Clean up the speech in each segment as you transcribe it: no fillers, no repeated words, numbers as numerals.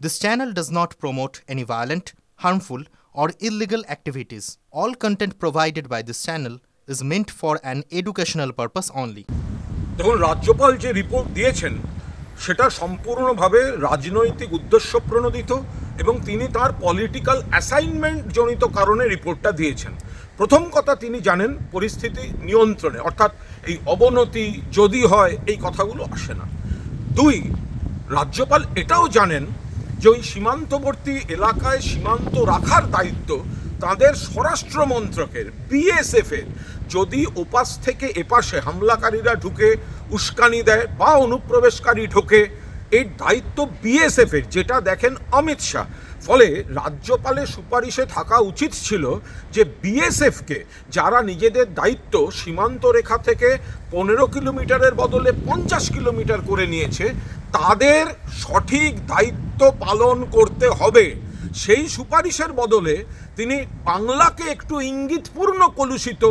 This channel does not promote any violent, harmful, or illegal activities. All content provided by this channel is meant for an educational purpose only. দেখুন, রাজ্যপাল যে report দিয়েছেন সেটা সম্পূর্ণভাবে রাজনৈতিক উদ্দেশ্য প্রণোদিত এবং তিনি তার পলিটিক্যাল অ্যাসাইনমেন্ট জনিত কারণে রিপোর্টটা দিয়েছেন। প্রথম কথা, তিনি জানেন পরিস্থিতি নিয়ন্ত্রণে, অর্থাৎ এই অবনতি যদি হয় এই কথাগুলো আসে না। দুই, রাজ্যপাল এটাও জানেন যে ওই সীমান্তবর্তী এলাকায় সীমান্ত রাখার দায়িত্ব তাদের স্বরাষ্ট্র মন্ত্রকের, বিএসএফের। যদি ওপাশ থেকে এপাশে হামলাকারীরা ঢুকে উস্কানি দেয় বা অনুপ্রবেশকারী ঢোকে, এর দায়িত্ব বিএসএফের, যেটা দেখেন অমিত শাহ। ফলে রাজ্যপালের সুপারিশে থাকা উচিত ছিল যে বিএসএফকে, যারা নিজেদের দায়িত্ব সীমান্ত রেখা থেকে 15 কিলোমিটারের বদলে 50 কিলোমিটার করে নিয়েছে, তাদের সঠিক দায়িত্ব পালন করতে হবে। সেই সুপারিশের বদলে তিনি বাংলাকে একটু ইঙ্গিতপূর্ণ কলুষিত,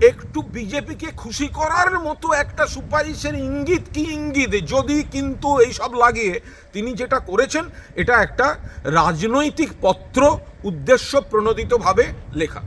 একটু বিজেপিকে খুশি করার মতো একটা সুপারিশের ইঙ্গিত কি ইঙ্গিত, যদি কিন্তু এইসব লাগিয়ে তিনি যেটা করেছেন এটা একটা রাজনৈতিক পত্র, উদ্দেশ্য প্রণোদিতভাবে লেখা।